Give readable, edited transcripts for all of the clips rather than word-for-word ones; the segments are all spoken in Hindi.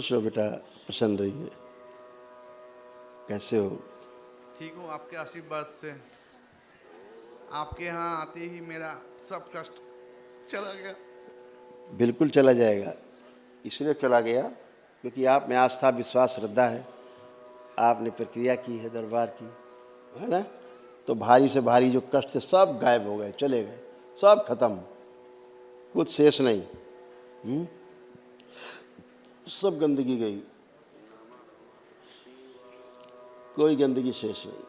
खुश रहो बेटा, प्रसन्न रहिए। कैसे हो? ठीक हूँ आपके आशीर्वाद से। आपके यहाँ आते ही मेरा सब कष्ट चला गया। बिल्कुल चला जाएगा। इसलिए चला गया क्योंकि आप में आस्था, विश्वास, श्रद्धा है। आपने प्रक्रिया की है दरबार की, है ना? तो भारी से भारी जो कष्ट थे सब गायब हो गए, चले गए, सब खत्म, कुछ शेष नहीं। सब गंदगी गई, कोई गंदगी शेष नहीं।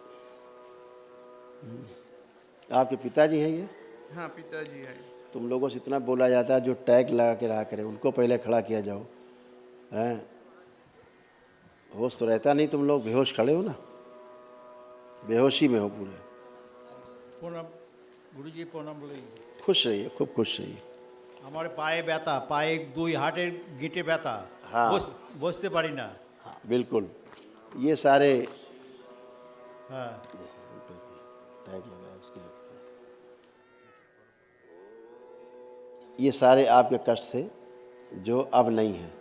आपके पिताजी हैं ये? हाँ पिताजी है। तुम लोगों से इतना बोला जाता है जो टैग लगा के रहा करें उनको पहले खड़ा किया जाओ, हैं? होश तो रहता नहीं, तुम लोग बेहोश खड़े हो ना, बेहोशी में हो पूरे। প্রণাম গুরুজি, প্রণাম বলে। खुश रहिए, खूब खुश रहिए। আমার পায়ে ব্যথা, পায়ে দুই হাটের গিঁটে ব্যথা, हाँ। বসতে পারি না। हाँ बिल्कुल, ये सारे হ্যাঁ, टैग लगाए उसके, ये सारे आपके कष्ट थे जो अब नहीं हैं।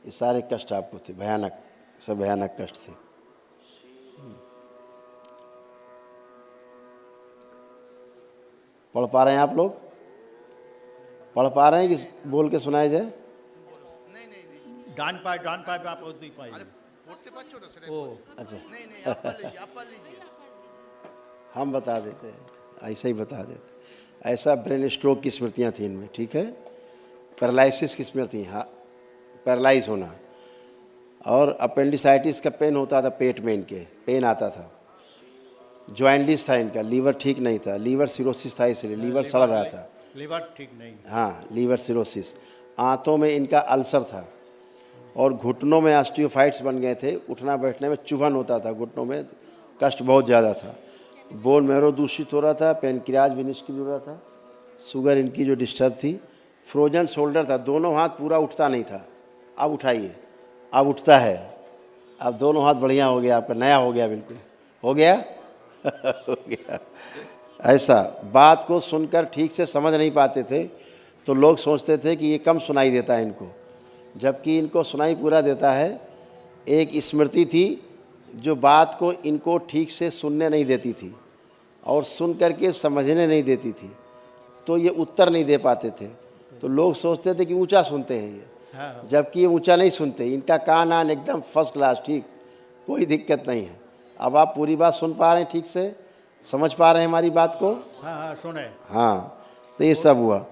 ये सारे कष्ट आपको थे, भयानक, सब भयानक कष्ट थे। पढ़ पा रहे हैं आप लोग? पढ़ पा रहे हैं कि बोल के सुनाया जाए? नहीं नहीं नहीं, ডান পায়ে বাপ দুই পায়ে। अरे पढ़ते पाচ্ছো ना सेটা? ও अच्छा, नहीं नहीं, आप पढ़ लीजिए, आप पढ़ लीजिए। हम बता देते हैं, ऐसा ही बता देते। ऐसा ब्रेन स्ट्रोक की स्मृतियाँ थी इनमें, ठीक है? पैरालिसिस की स्मृति, हाँ, पैरालाइज होना, और अपेंडिसाइटिस का पेन होता था पेट में, इनके पेन आता था। जॉइंटिस था इनका, लीवर ठीक नहीं था, लीवर सिरोसिस था, इसलिए लीवर सड़ रहा था। লিভার ঠিক নেই। हाँ, लीवर सिरोसिस। आंतों में इनका अल्सर था और घुटनों में ऑस्टियोफाइट्स बन गए थे, उठना बैठने में चुभन होता था, घुटनों में कष्ट बहुत ज़्यादा था। बोन मैरो दूषित हो रहा था, पेनक्रियाज भी निष्क्रिय हो रहा था, शुगर इनकी जो डिस्टर्ब थी, फ्रोजन शोल्डर था, दोनों हाथ पूरा उठता नहीं था। अब उठाइए, अब उठता है, अब दोनों हाथ बढ़िया हो गया, आपका नया हो गया, बिल्कुल हो गया। हो गया। ऐसा बात को सुनकर ठीक से समझ नहीं पाते थे तो लोग सोचते थे कि ये कम सुनाई देता है इनको, जबकि इनको सुनाई पूरा देता है। एक स्मृति थी जो बात को इनको ठीक से सुनने नहीं देती थी और सुन करके समझने नहीं देती थी, तो ये उत्तर नहीं दे पाते थे। तो लोग सोचते थे कि ऊंचा सुनते हैं ये, जबकि ये ऊंचा नहीं सुनते। इनका कान आन एकदम फर्स्ट क्लास, ठीक, कोई दिक्कत नहीं है। अब आप पूरी बात सुन पा रहे हैं, ठीक से समझ पा रहे हैं हमारी बात को? हाँ हाँ सुने। हाँ, तो ये सब हुआ।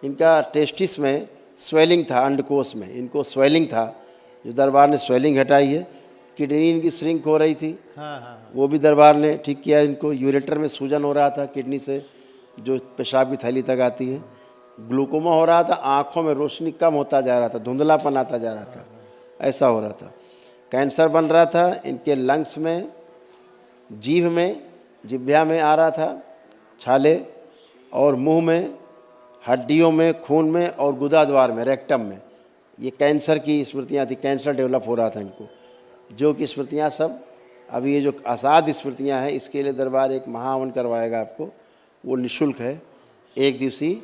इनका टेस्टिस में स्वेलिंग था, अंडकोश में इनको स्वेलिंग था, जो दरबार ने स्वेलिंग हटाई है। किडनी इनकी श्रिंक हो रही थी, हाँ हाँ, वो भी दरबार ने ठीक किया इनको। यूरेटर में सूजन हो रहा था किडनी से, जो पेशाब की थैली तक आती है। ग्लूकोमा हो रहा था, आँखों में रोशनी कम होता जा रहा था, धुंधलापन आता जा रहा था, ऐसा हो रहा था। कैंसर बन रहा था इनके लंग्स में, जीभ में, जिह्वा में आ रहा था, छाले, और मुंह में, हड्डियों में, खून में, और गुदाद्वार में, रेक्टम में। ये कैंसर की स्मृतियाँ थी, कैंसर डेवलप हो रहा था इनको, जो कि स्मृतियाँ सब अभी ये जो आसाद स्मृतियाँ हैं, इसके लिए दरबार एक महाहवन करवाएगा आपको, वो निःशुल्क है, एक दिवसीय।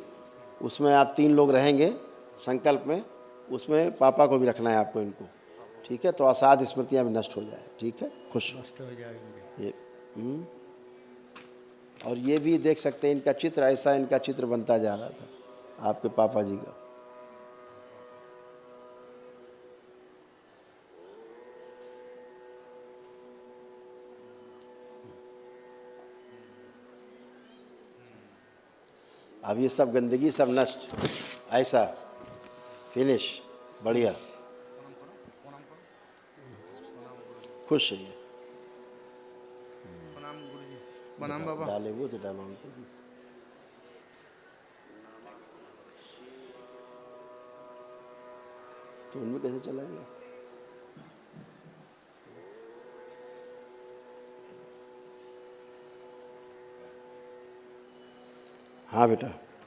उसमें आप 3 लोग रहेंगे संकल्प में, उसमें पापा को भी रखना है आपको इनको, ठीक है? तो आसाद स्मृतियाँ भी नष्ट हो जाए, ठीक है? खुश नष्ट हो जाएंगे ये। और ये भी देख सकते हैं इनका चित्र, ऐसा इनका चित्र बनता जा रहा था आपके पापा जी का। अब ये सब गंदगी सब नष्ट, ऐसा फिनिश, बढ़िया, खुश रहिए। प्रणाम गुरुजी, प्रणाम बाबा। डाले वो तो डालो उनको भी। तो उनमें कैसे चला गया? हाँ बेटा,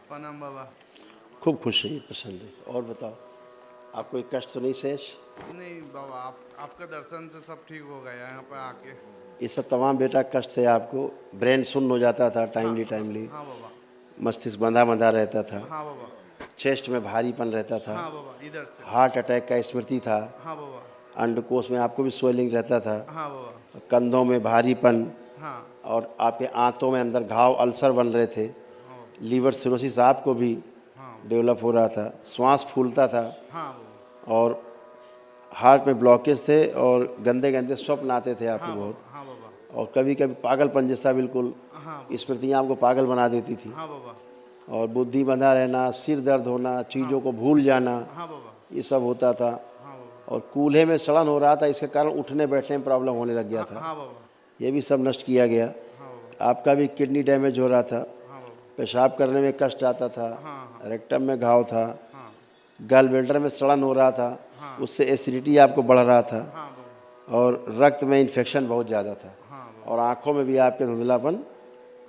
प्रणाम बाबा। खूब खुश रहिए, प्रसन्न रहिए। और बताओ, आपको एक कष्ट तो नहीं शेष? नहीं बाबा, आपका दर्शन से सब ठीक हो गया यहाँ पे आके। ये सब तमाम बेटा कष्ट थे आपको। ब्रेन सुन्न हो जाता था टाइमली टाइमली, हाँ बाबा, मस्तिष्क बंधा बंधा रहता था, हाँ बाबा, चेस्ट में भारीपन रहता था, हाँ बाबा, इधर से। हार्ट अटैक का स्मृति था, हाँ बाबा, अंडकोश में आपको भी स्वेलिंग रहता था, हाँ बाबा, कंधों में भारीपन, हाँ और आपके आंतों में अंदर घाव अल्सर बन रहे थे, लीवर सिरोसिस आपको भी डेवलप हो रहा था, श्वास फूलता था, हाँ बाबा, और हार्ट में ब्लॉकेज थे, और गंदे गंदे स्वप्न आते थे आपको हाँ बहुत, बाबा, हाँ बाबा, और कभी कभी पागलपन जैसा बिल्कुल हाँ स्मृतियाँ आपको पागल बना देती थी, हाँ बाबा, और बुद्धि बंधा रहना, सिर दर्द होना, चीज़ों को भूल जाना, हाँ बाबा, ये सब होता था, हाँ बाबा, और कूल्हे में सड़न हो रहा था, इसके कारण उठने बैठने में प्रॉब्लम होने लग गया था। हाँ बाबा, ये भी सब नष्ट किया गया। हाँ बाबा, आपका भी किडनी डैमेज हो रहा था, हाँ बाबा, पेशाब करने में कष्ट आता था, हाँ रेक्टम में घाव था, हाँ गल ब्लैडर में सड़न हो रहा था, उससे एसिडिटी आपको बढ़ रहा था, हाँ बाबा, और रक्त में इन्फेक्शन बहुत ज़्यादा था, हाँ बाबा, और आँखों में भी आपके धुंधलापन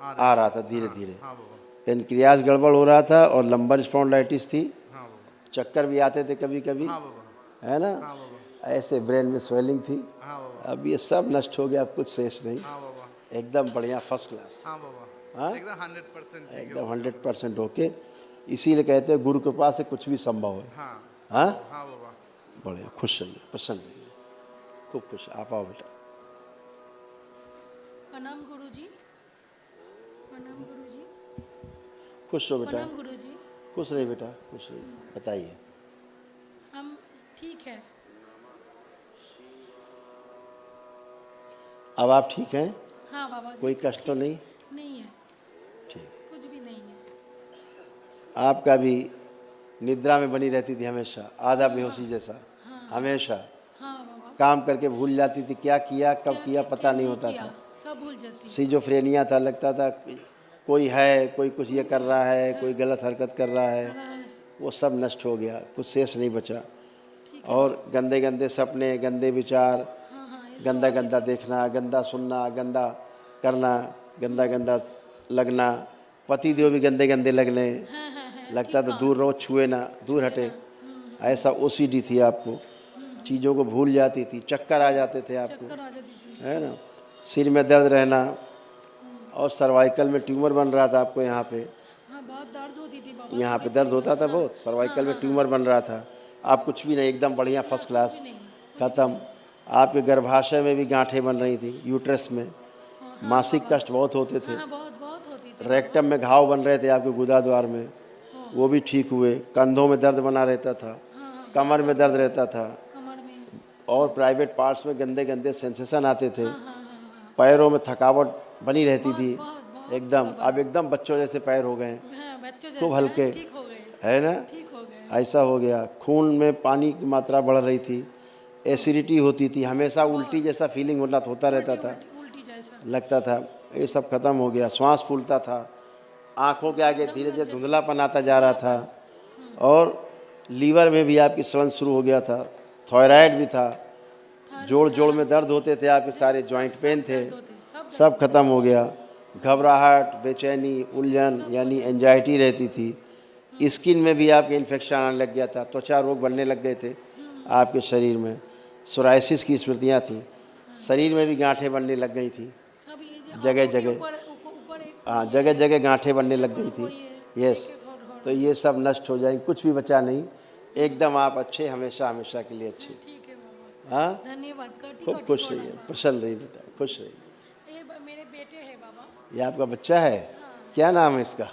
आ रहा था धीरे धीरे। हाँ बाबा, पेनक्रियाज गड़बड़ हो रहा था, और लंबर स्पॉन्डिलाइटिस थी, हाँ बाबा, चक्कर भी आते थे कभी कभी, हाँ बाबा, है ना, हाँ बाबा, ऐसे ब्रेन में स्वेलिंग थी। हाँ बाबा, अब ये सब नष्ट हो गया, कुछ शेष नहीं, हाँ बाबा, एकदम बढ़िया फर्स्ट क्लास, हाँ बाबा, हाँ? एकदम 100% ठीक है। एकदम 100% ओके। इसीलिए कहते हैं गुरु कृपा से कुछ भी संभव है। हाँ हाँ, हाँ बाबा, बढ़िया, खुश रहिए, प्रसन्न रहिए, खूब खुश। आप आओ बेटा। प्रणाम गुरुजी। प्रणाम गुरुजी। खुश हो बेटा, प्रणाम गुरुजी। खुश रहिए बेटा, खुश रहिए। बताइए। हम ठीक है। अब आप ठीक हैं? हाँ बाबा जी। कोई कष्ट तो नहीं? नहीं है, ठीक। कुछ भी नहीं है। आपका भी निद्रा में बनी रहती थी हमेशा, आधा बेहोशी जैसा, हमेशा हाँ बाबा। काम करके भूल जाती थी, क्या किया कब किया पता नहीं होता किया, था। सब भूल जाती। सिजोफ्रेनिया था, लगता था कोई है, कोई कुछ ये कर रहा है, कोई गलत हरकत कर रहा है, वो सब नष्ट हो गया, कुछ शेष नहीं बचा। और गंदे गंदे सपने, गंदे विचार, हाँ हाँ ये गंदा गंदा देखना, गंदा सुनना, गंदा करना, गंदा गंदा लगना, पति देव भी गंदे गंदे लगने, लगता था दूर रहो, छुए ना, दूर हटे, ऐसा ओसीडी थी आपको, चीज़ों को भूल जाती थी, चक्कर आ जाते थे आपको, चक्कर आ जाती थी। है ना, सिर में दर्द रहना, और सर्वाइकल में ट्यूमर बन रहा था आपको, यहाँ पे, हाँ बहुत दर्द होती थी बाबा। यहाँ पे दर्द होता था बहुत, सर्वाइकल में ट्यूमर बन रहा था। आप कुछ भी नहीं, एकदम बढ़िया फर्स्ट क्लास, ख़त्म। आपके गर्भाशय में भी गांठें बन रही थी, यूट्रस में, मासिक कष्ट बहुत होते थे, हाँ बहुत बहुत होती थी। रेक्टम में घाव बन रहे थे आपके गुदा द्वार में, वो भी ठीक हुए। कंधों में दर्द बना रहता था, कमर में दर्द रहता था, कमर में। और प्राइवेट पार्ट्स में गंदे गंदे सेंसेशन आते थे, पैरों में थकावट बनी रहती थी एकदम। अब एकदम बच्चों जैसे पैर हो गए, हाँ बच्चों खूब हल्के, ठीक हो गए। है ना, ठीक हो गए। ऐसा हो गया। खून में पानी की मात्रा बढ़ रही थी, एसिडिटी होती थी, हमेशा उल्टी जैसा फीलिंग होता रहता था, उल्टी जैसा। लगता था, ये सब खत्म हो गया। श्वास फूलता था, आँखों के आगे धीरे धीरे धुंधलापन आता जा रहा था, और लीवर में भी आपकी सड़न शुरू हो गया था, थायराइड भी था, जोड़ जोड़ में दर्द होते थे आपके, सारे जॉइंट पेन थे, सब खत्म हो गया। घबराहट, बेचैनी, उलझन यानी एंजाइटी रहती थी। स्किन में भी आपके इन्फेक्शन आने लग गया था, त्वचा रोग बनने लग गए थे आपके शरीर में, सोराइसिस की स्मृतियाँ थी, शरीर में भी गांठें बनने लग गई थी, सब ये जगह जगह, ऊपर एक हाँ जगह जगह गांठें बनने लग गई थी। यस, तो ये सब नष्ट हो जाएंगे, कुछ भी बचा नहीं, एकदम आप अच्छे, हमेशा हमेशा के लिए अच्छे। ठीक है बाबा। हाँ, धन्यवाद। कटी खूब खुश रहिए, प्रसन्न रहिए बेटा, खुश रहिए। ये मेरे बेटे हैं बाबा। ये आपका बच्चा है, क्या नाम है इसका?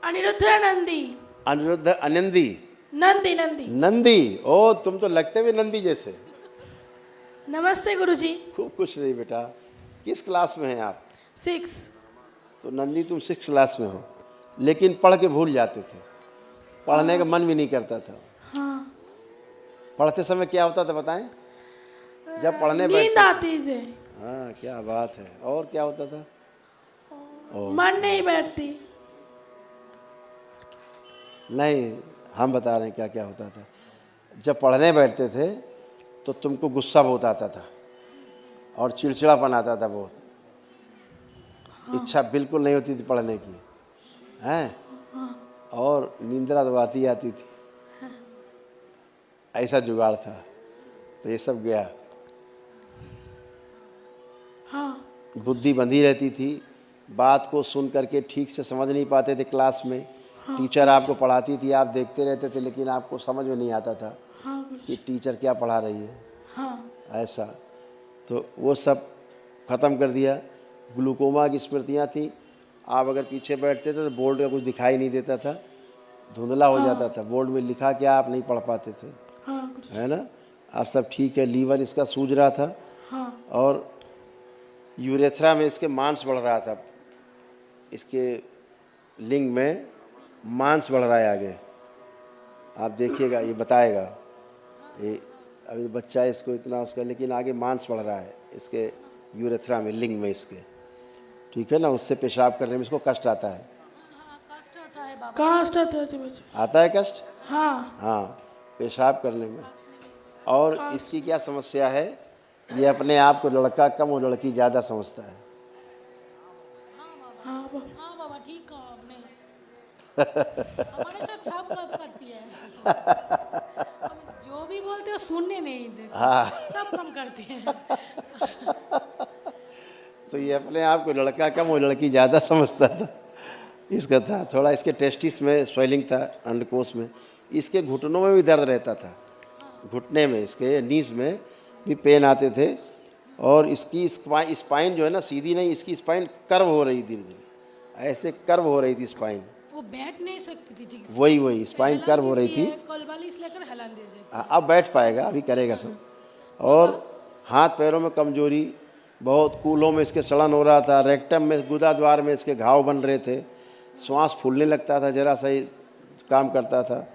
अनिरुद्ध नंदी। अनिरुद्ध आनंदी। नंदी नंदी। नंदी, ओ तुम तो लगते भी नंदी जैसे। नमस्ते गुरुजी। खूब खुश रहिए बेटा। किस क्लास में हैं आप? 6। तो नंदी तुम 6 क्लास में हो, लेकिन पढ़ के भूल जाते थे, पढ़ने का मन भी नहीं करता था। हाँ। पढ़ते समय क्या होता था बताएं? जब पढ़ने नींद बैठते आती है। हाँ, क्या बात है। और क्या होता था? मन नहीं बैठती। नहीं, हम बता रहे हैं क्या क्या होता था। जब पढ़ने बैठते थे तो तुमको गुस्सा बहुत आता था, और चिड़चिड़ापन आता था बहुत, इच्छा बिल्कुल नहीं होती थी पढ़ने की, हैं? और नींदरा तो आती थी, ऐसा जुगाड़ था। तो ये सब गया, हाँ। बुद्धि बंधी रहती थी, बात को सुन करके ठीक से समझ नहीं पाते थे क्लास में, टीचर आपको पढ़ाती थी, आप देखते रहते थे, लेकिन आपको समझ में नहीं आता था हाँ गुरु कि जी। टीचर क्या पढ़ा रही है, हाँ ऐसा। तो वो सब ख़त्म कर दिया। ग्लूकोमा की स्मृतियाँ थी, आप अगर पीछे बैठते थे तो बोर्ड का कुछ दिखाई नहीं देता था, धुंधला हो जाता था, बोर्ड में लिखा क्या आप नहीं पढ़ पाते थे, हाँ गुरु जी। है ना। आप सब ठीक है। लीवर इसका सूज रहा था हाँ और यूरेथ्रा में इसके मांस बढ़ रहा था, इसके लिंग में मांस बढ़ रहा है आगे, आप देखिएगा ये बताएगा। ये अभी बच्चा है, इसको इतना उसका, लेकिन आगे मांस बढ़ रहा है इसके यूरेथ्रा में, लिंग में इसके, ठीक है ना। उससे पेशाब करने में इसको कष्ट आता है। हाँ कष्ट होता है बाबा। कहाँ स्टार्ट होती बच्चे? आता है कष्ट? हाँ हाँ, पेशाब करने में। और इसकी क्या समस्या है, ये अपने आप को लड़का कम और लड़की ज़्यादा समझता है। हाँ बाबा। हाँ बाबा ठीक कहा आपने। हमारे साथ सब कब करती है। हम जो भी बोलते हो सुनने नहीं देते। सब कम करती है। तो ये अपने आप को लड़का कम और लड़की ज़्यादा समझता था। इसका था थोड़ा, इसके टेस्टिस में स्वेलिंग था, अंडकोश में, इसके घुटनों में भी दर्द रहता था, घुटने में इसके नीज में भी पेन आते थे। और इसकी स्पाइन जो है ना सीधी नहीं, इसकी स्पाइन कर्व हो रही, धीरे धीरे ऐसे कर्व हो रही थी स्पाइन, वो बैठ नहीं सकती थी ठीक से। वही स्पाइन कर्व हो रही थी। कोलबालिश लेकर हिला दीजिए। अब बैठ पाएगा, अभी करेगा सब। और हाथ पैरों में कमजोरी बहुत, कूल्हों में इसके सड़न हो रहा था, रेक्टम में गुदा द्वार में इसके घाव बन रहे थे, श्वास फूलने लगता था, जरा सही काम करता था,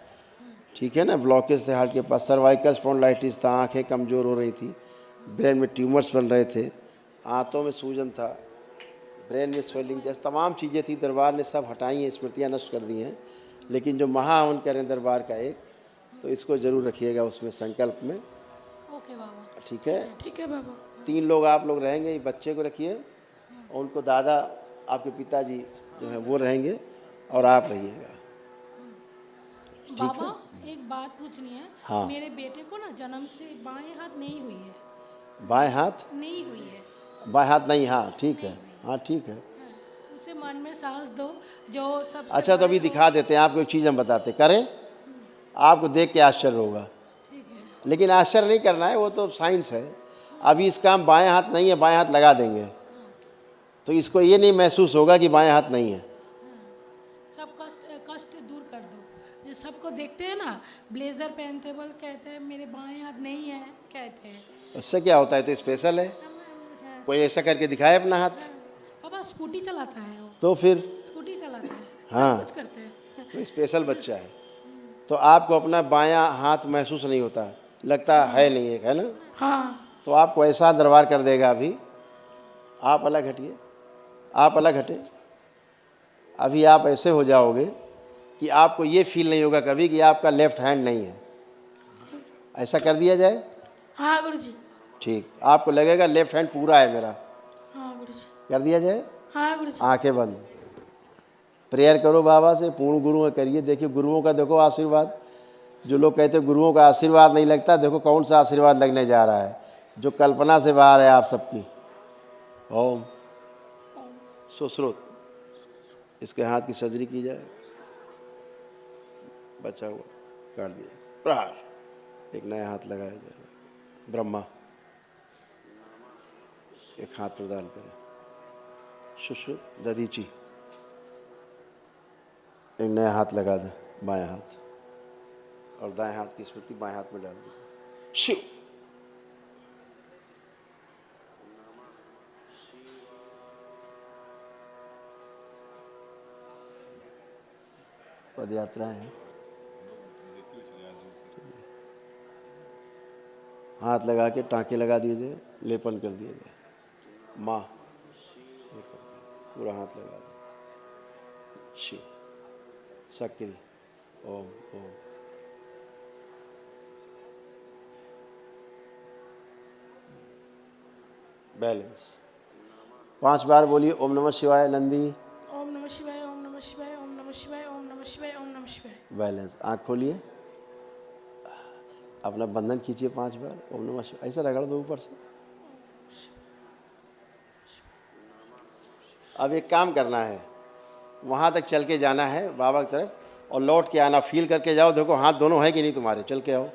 ठीक है ना। ब्लॉकेज थे हार्ट के पास, सर्वाइकल स्पॉन्डिलाइटिस था, आंखें कमज़ोर हो रही थी, ब्रेन में ट्यूमर्स बन रहे थे, आंतों में सूजन था, ब्रेन में स्वेलिंग, जैसे तमाम चीज़ें थी। दरबार ने सब हटाई हैं, स्मृतियाँ नष्ट कर दी हैं। लेकिन जो महाहवन करें दरबार का एक, तो इसको ज़रूर रखिएगा उसमें संकल्प में, ओके बाबा। ठीक है। ठीक है बाबा। 3 लोग आप लोग रहेंगे, ये बच्चे को रखिए और उनको दादा आपके पिताजी जो है वो रहेंगे और आप रहिएगा। बाबा एक बात पूछनी है। हाँ। मेरे बेटे को ना जन्म से बाएं हाथ नहीं हुई है। बाएं हाथ, नहीं हुई है। बाएं हाथ नहीं, हाँ ठीक है, हाँ ठीक है। उसे मन में साहस दो जो सब। अच्छा तो अभी दिखा देते हैं आपको, एक चीज़ हम बताते, करें, आपको देख के आश्चर्य होगा, लेकिन आश्चर्य नहीं करना है, वो तो साइंस है। अभी इसका हम बाएं हाथ नहीं है, बाएं हाथ लगा देंगे तो इसको ये नहीं महसूस होगा कि बाएं हाथ नहीं है। सब कष्ट दूर कर दो। जो सबको देखते हैं ना, ब्लेजर पहनते बोल कहते हैं मेरे बाएं हाथ नहीं है, कहते हैं। उससे क्या होता है, तो स्पेशल है, कोई ऐसा करके दिखाए अपना हाथ, पापा स्कूटी चलाता है वो। तो फिर स्कूटी चलाता है। हाँ। सब कुछ करते हैं। तो स्पेशल बच्चा है। तो आपको अपना बायां हाथ महसूस नहीं होता, लगता है नहीं, एक है ना। हाँ तो आपको ऐसा दरबार कर देगा। अभी आप अलग हटिए, आप अलग हटे। अभी आप ऐसे हो जाओगे कि आपको ये फील नहीं होगा कभी कि आपका लेफ्ट हैंड नहीं है। ऐसा कर दिया जाए, हाँ गुरु जी। ठीक, आपको लगेगा लेफ्ट हैंड पूरा है मेरा। हाँ गुरु जी। कर दिया जाए, हाँ गुरु जी। आंखें बंद, प्रेयर करो बाबा से, पूर्ण गुरु करिए। देखिए गुरुओं का देखो आशीर्वाद, जो लोग कहते हैं गुरुओं का आशीर्वाद नहीं लगता, देखो कौन सा आशीर्वाद लगने जा रहा है, जो कल्पना से बाहर है आप सबकी। ओम सुश्रुत, इसके हाथ की सर्जरी की जाए, बचा हुआ काट दिया, प्रहार, एक नया हाथ लगाया जाए। ब्रह्मा एक हाथ प्रदान करें। सुश्रुत दधीची, एक नया हाथ लगा दे, बाएं हाथ, और दाएं हाथ की स्मृति बाएं हाथ में डाल दे। शिव पद यात्राएं हैं, हाथ लगा के टाँके लगा दिए जाए, लेपन कर दिया जाए। माँ पूरा हाथ लगा दे। शिव सक्रिय, ओम ओम। बैलेंस 5 बार बोलिए। ओम नमः शिवाय नंदी। ओम नमः शिवाय, ओम नमः शिवाय, ओम नमः शिवाय, ओम नमः शिवाय, ओम नमः शिवाय। बैलेंस, आँख खोलिए, अपना बंधन खींचिए 5 बार। ओम नमः शिवाय, ऐसा रगड़ दो ऊपर से। अब एक काम करना है, वहाँ तक चल के जाना है बाबा की तरफ, और लौट के आना, फील करके जाओ, देखो हाथ दोनों है कि नहीं तुम्हारे, चल के आओ।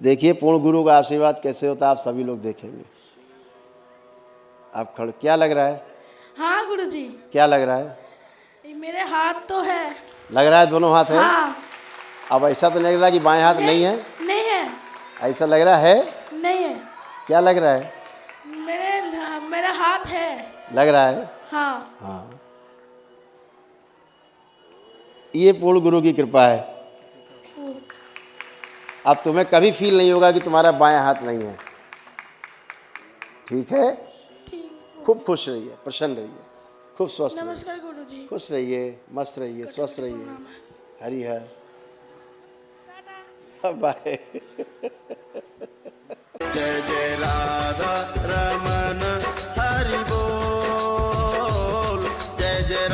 देखिए पूर्ण गुरु का आशीर्वाद कैसे होता है, आप सभी लोग देखेंगे। आप खड़े, क्या लग रहा है? हाँ गुरुजी, क्या लग रहा है? ये मेरे हाथ तो है। लग रहा है दोनों हाथ है? हाँ। अब ऐसा तो नहीं लग रहा कि बाएं हाथ नहीं है? नहीं है। ऐसा लग रहा है? नहीं है। क्या लग रहा है? मेरा हाथ है। लग रहा है? हाँ। हाँ, ये पूर्ण गुरु की कृपा है। अब तुम्हें कभी फील नहीं होगा कि तुम्हारा बाएं हाथ नहीं है। ठीक है? खूब खुश रहिए, प्रसन्न रहिए, खूब स्वस्थ रहिए, नमस्कार गुरुजी। खुश रहिए, मस्त रहिए, स्वस्थ रहिए। हरि हर, बाय। जय जय राधा रमन हरि बोल, जय जय